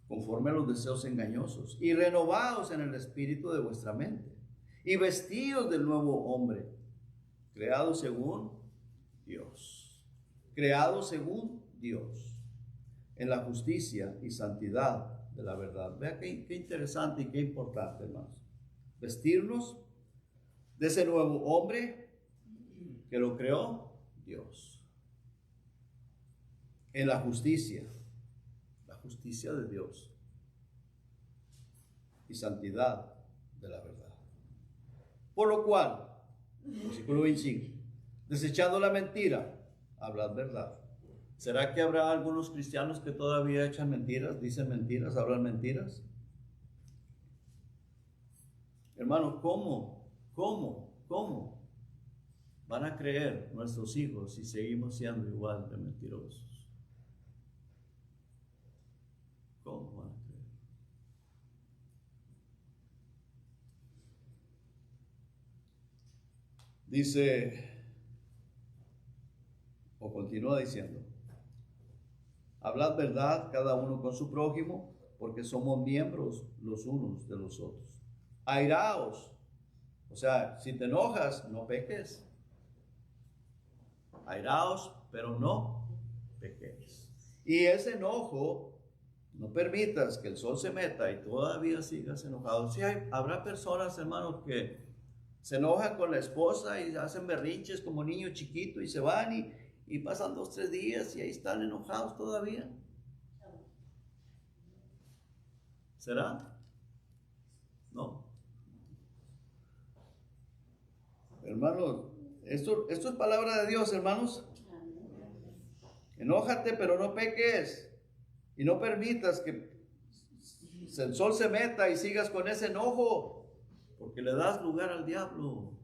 conforme a los deseos engañosos, y renovaos en el espíritu de vuestra mente, y vestidos del nuevo hombre, creado según Dios, creado según Dios, en la justicia y santidad de la verdad. Vea qué interesante y qué importante, hermanos. Vestirnos de ese nuevo hombre que lo creó Dios. En la justicia de Dios y santidad de la verdad. Por lo cual, versículo 25, desechando la mentira, hablad verdad. ¿Será que habrá algunos cristianos que todavía echan mentiras, dicen mentiras, hablan mentiras? Hermano, ¿cómo van a creer nuestros hijos si seguimos siendo igual de mentirosos? ¿Cómo van a creer? Dice, o continúa diciendo, hablad verdad cada uno con su prójimo, porque somos miembros los unos de los otros. Airaos, o sea, si te enojas, no peques. Airaos, pero no pequéis. Y ese enojo, no permitas que el sol se meta y todavía sigas enojado. Sí, habrá personas, hermanos, que se enojan con la esposa y hacen berrinches como niño chiquito y se van y pasan 2 o 3 días y ahí están enojados todavía. ¿Será? No. Hermanos, esto es palabra de Dios, hermanos. Enójate, pero no peques. Y no permitas que el sol se meta y sigas con ese enojo, porque le das lugar al diablo.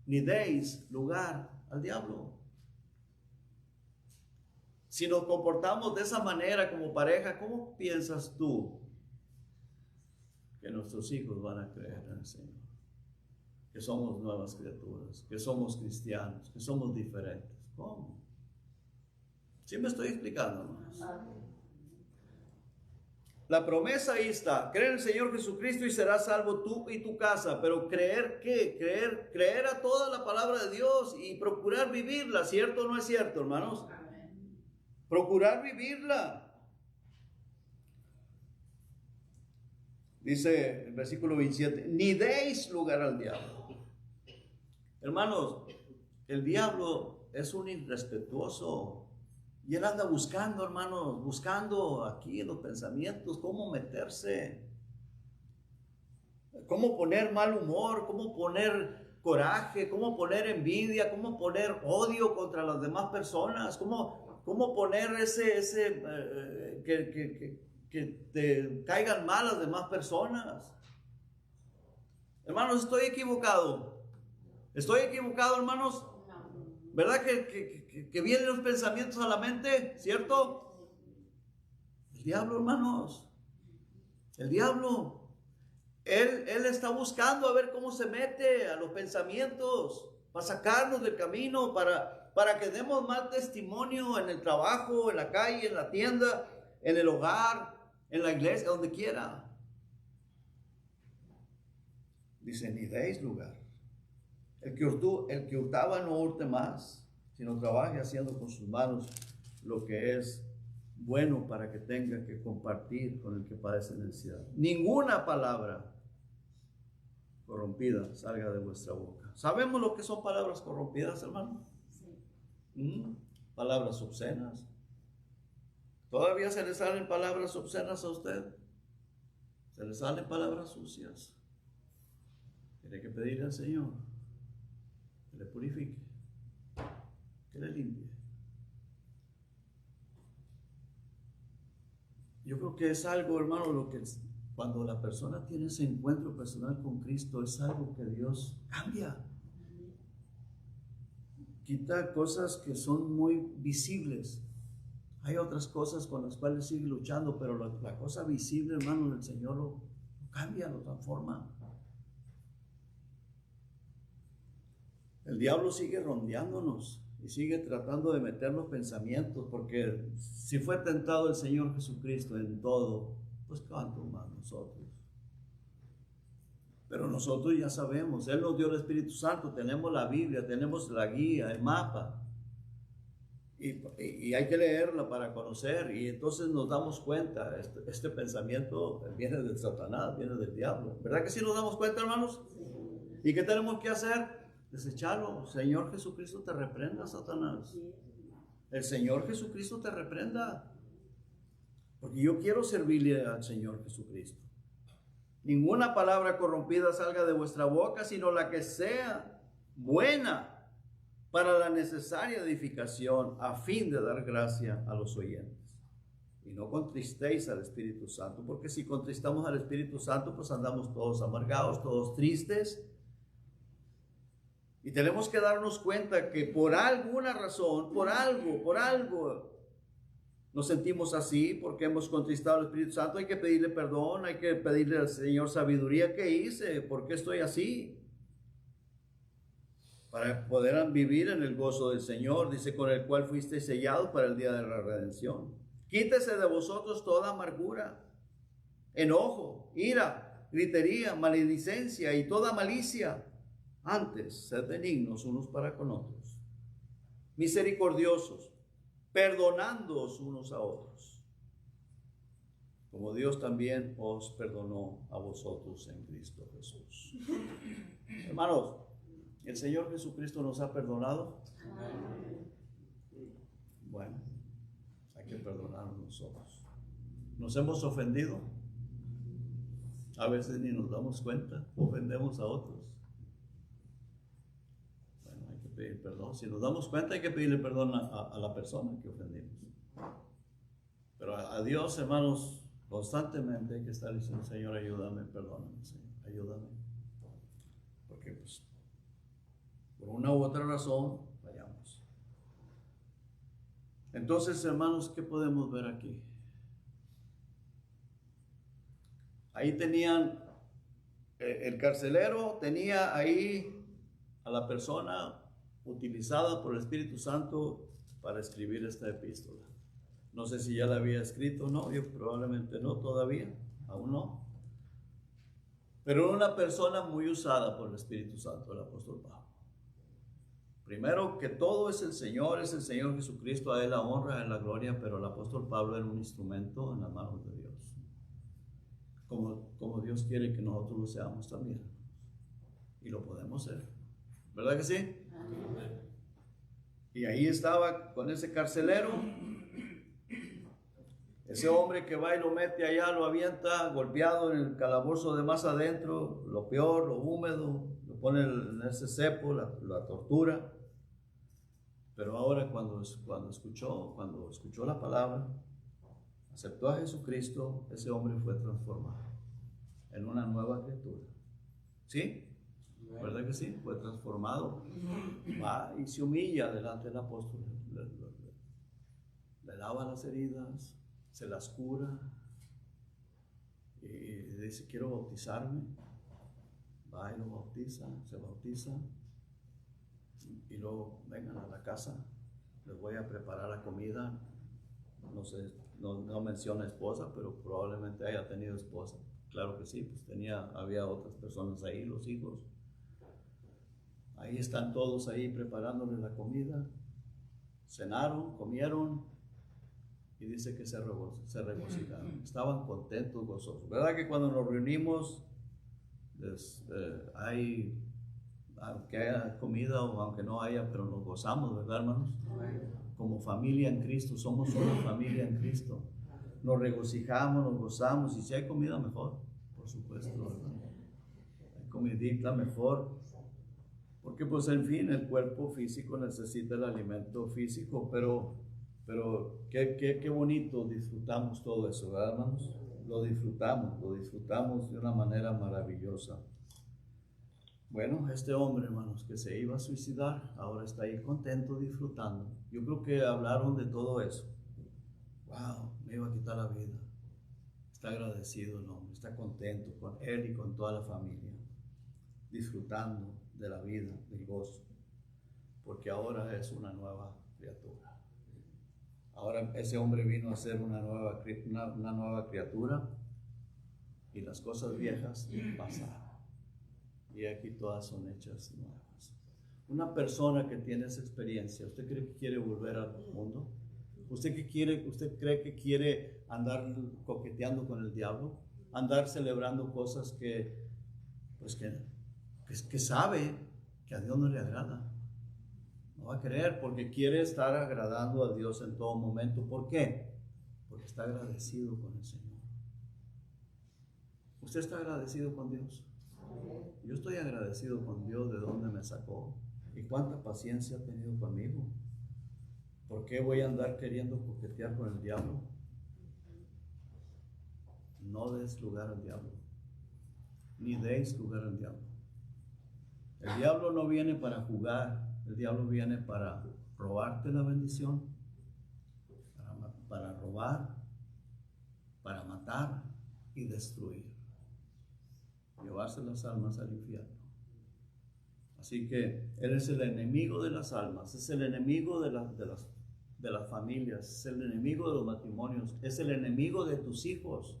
Ni deis lugar al diablo. Si nos comportamos de esa manera como pareja, ¿cómo piensas tú que nuestros hijos van a creer en el Señor? Que somos nuevas criaturas, que somos cristianos, que somos diferentes. ¿Cómo? ¿Sí me estoy explicando, hermanos? La promesa ahí está: cree en el Señor Jesucristo y serás salvo tú y tu casa. Pero ¿creer qué? Creer a toda la palabra de Dios y procurar vivirla. ¿Cierto o no es cierto, hermanos? Procurar vivirla. Dice el versículo 27, ni deis lugar al diablo. Hermanos, el diablo es un irrespetuoso. Y él anda buscando, hermanos, buscando aquí en los pensamientos cómo meterse, cómo poner mal humor, cómo poner coraje, cómo poner envidia, cómo poner odio contra las demás personas, cómo poner que te caigan mal las demás personas. Hermanos, estoy equivocado. ¿Estoy equivocado, hermanos? ¿Verdad que vienen los pensamientos a la mente? ¿Cierto? El diablo, hermanos. El diablo. Él está buscando a ver cómo se mete a los pensamientos, para sacarnos del camino, para que demos mal testimonio en el trabajo, en la calle, en la tienda, en el hogar, en la iglesia, donde quiera. Dice, ni deis lugar. El que hurtaba no hurte más, sino trabaje haciendo con sus manos lo que es bueno, para que tenga que compartir con el que padece necesidad. Ninguna palabra corrompida salga de vuestra boca. ¿Sabemos lo que son palabras corrompidas, hermano? Sí. Palabras obscenas. ¿Todavía se le salen palabras obscenas a usted? ¿Se le salen palabras sucias? Tiene que pedirle al Señor que le purifique, que le limpie. Yo creo que es algo, hermano, cuando la persona tiene ese encuentro personal con Cristo, es algo que Dios cambia. Quita cosas que son muy visibles. Hay otras cosas con las cuales sigue luchando, pero la cosa visible, hermano, el Señor lo cambia, lo transforma. El diablo sigue rondeándonos y sigue tratando de meternos pensamientos, porque si fue tentado el Señor Jesucristo en todo, pues cuánto más nosotros. Pero nosotros ya sabemos, Él nos dio el Espíritu Santo, tenemos la Biblia, tenemos la guía, el mapa. Y hay que leerla para conocer, y entonces nos damos cuenta, este pensamiento viene de Satanás, viene del diablo. ¿Verdad que sí nos damos cuenta, hermanos? ¿Y qué tenemos que hacer? Desecharlo. Señor Jesucristo te reprenda, Satanás. El Señor Jesucristo te reprenda. Porque yo quiero servirle al Señor Jesucristo. Ninguna palabra corrompida salga de vuestra boca, sino la que sea buena para la necesaria edificación, a fin de dar gracia a los oyentes. Y no contristéis al Espíritu Santo, porque si contristamos al Espíritu Santo, pues andamos todos amargados, todos tristes. Y tenemos que darnos cuenta que por alguna razón, por algo, nos sentimos así, porque hemos contristado al Espíritu Santo. Hay que pedirle perdón, hay que pedirle al Señor sabiduría. ¿Qué hice? ¿Por qué estoy así? Para poder vivir en el gozo del Señor, dice, con el cual fuiste sellados para el día de la redención. Quítese de vosotros toda amargura, enojo, ira, gritería, maledicencia y toda malicia. Antes, sed benignos unos para con otros, misericordiosos, perdonándoos unos a otros, como Dios también os perdonó a vosotros en Cristo Jesús. Hermanos, ¿el Señor Jesucristo nos ha perdonado? Bueno, hay que perdonarnos nosotros. ¿Nos hemos ofendido? A veces ni nos damos cuenta, ofendemos a otros. pedir perdón. Si nos damos cuenta, hay que pedirle perdón a la persona que ofendimos. Pero a Dios, hermanos, constantemente hay que estar diciendo, Señor, ayúdame, perdóname, Señor, ayúdame. Porque pues, por una u otra razón, fallamos. Entonces, hermanos, ¿qué podemos ver aquí? Ahí tenían, el carcelero tenía ahí a la persona utilizada por el Espíritu Santo para escribir esta epístola. No sé si ya la había escrito o no, yo probablemente no todavía, aún no. Pero era una persona muy usada por el Espíritu Santo, el apóstol Pablo. Primero que todo es el Señor Jesucristo, a Él la honra, a Él la gloria, pero el apóstol Pablo era un instrumento en las manos de Dios. Como Dios quiere que nosotros lo seamos también. Y lo podemos ser. ¿Verdad que sí? Amén. Y ahí estaba con ese carcelero. Ese hombre que va y lo mete allá, lo avienta, golpeado en el calabozo de más adentro, lo peor, lo húmedo, lo pone en ese cepo, la tortura. Pero ahora cuando escuchó la palabra, aceptó a Jesucristo, ese hombre fue transformado en una nueva criatura. ¿Sí? ¿Verdad que sí? Fue transformado. Va y se humilla delante del apóstol. Le lava las heridas, se las cura y dice, quiero bautizarme. Va y lo bautiza, se bautiza. Y luego vengan a la casa, les voy a preparar la comida. No sé, no menciona esposa, pero probablemente haya tenido esposa. Claro que sí, pues había otras personas ahí, los hijos. Ahí están todos ahí preparándole la comida. Cenaron, comieron y dice que se regocijaron. Estaban contentos, gozosos. ¿Verdad que cuando nos reunimos, aunque haya comida o aunque no haya, pero nos gozamos, ¿verdad, hermanos? Como familia en Cristo, somos una familia en Cristo. Nos regocijamos, nos gozamos, y si hay comida, mejor, por supuesto, ¿verdad? Hay comidita, mejor, porque pues en fin, el cuerpo físico necesita el alimento físico, pero qué bonito disfrutamos todo eso, ¿verdad, hermanos? Lo disfrutamos de una manera maravillosa. Bueno, este hombre, hermanos, que se iba a suicidar, ahora está ahí contento, disfrutando. Yo creo que hablaron de todo eso. Wow, me iba a quitar la vida. Está agradecido el hombre, está contento con él y con toda la familia, disfrutando de la vida, del gozo, porque ahora es una nueva criatura. Ahora ese hombre vino a ser una nueva criatura, y las cosas viejas pasaron. Y aquí todas son hechas nuevas. Una persona que tiene esa experiencia, ¿usted cree que quiere volver al mundo? ¿Usted cree que quiere andar coqueteando con el diablo? Andar celebrando cosas que sabe que a Dios no le agrada. No va a querer, porque quiere estar agradando a Dios en todo momento. ¿Por qué? Porque está agradecido con el Señor. ¿Usted está agradecido con Dios? Yo estoy agradecido con Dios de dónde me sacó y cuánta paciencia ha tenido conmigo. ¿Por qué voy a andar queriendo coquetear con el diablo? No des lugar al diablo, ni deis lugar al diablo. El diablo no viene para jugar, el diablo viene para robarte la bendición, para robar, para matar y destruir. Llevarse las almas al infierno. Así que Él es el enemigo de las almas, es el enemigo de las familias, es el enemigo de los matrimonios, es el enemigo de tus hijos.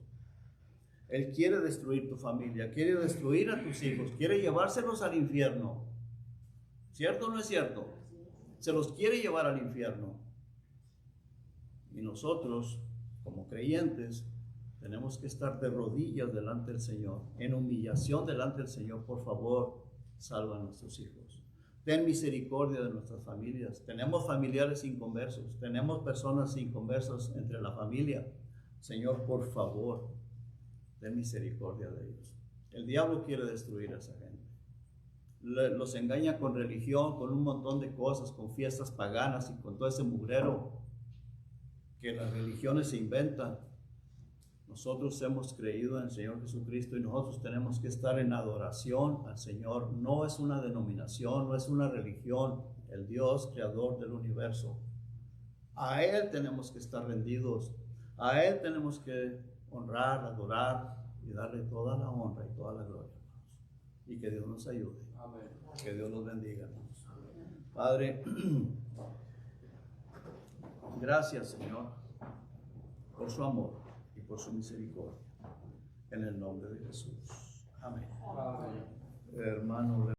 Él quiere destruir tu familia, quiere destruir a tus hijos, quiere llevárselos al infierno. ¿Cierto o no es cierto? Se los quiere llevar al infierno. Y nosotros, como creyentes, tenemos que estar de rodillas delante del Señor, en humillación delante del Señor. Por favor, salva a nuestros hijos. Ten misericordia de nuestras familias. Tenemos familiares inconversos, tenemos personas inconversas entre la familia. Señor, por favor, ten misericordia de ellos. El diablo quiere destruir a esa gente. los engaña con religión, con un montón de cosas, con fiestas paganas y con todo ese mugrero que las religiones se inventan. Nosotros hemos creído en el Señor Jesucristo y nosotros tenemos que estar en adoración al Señor. No es una denominación, no es una religión, el Dios creador del universo. A Él tenemos que estar rendidos, a Él tenemos que honrar, adorar y darle toda la honra y toda la gloria. Y que Dios nos ayude. Amén. Que Dios nos bendiga. Padre, gracias, Señor, por su amor y por su misericordia. En el nombre de Jesús. Amén. Amén. Hermano.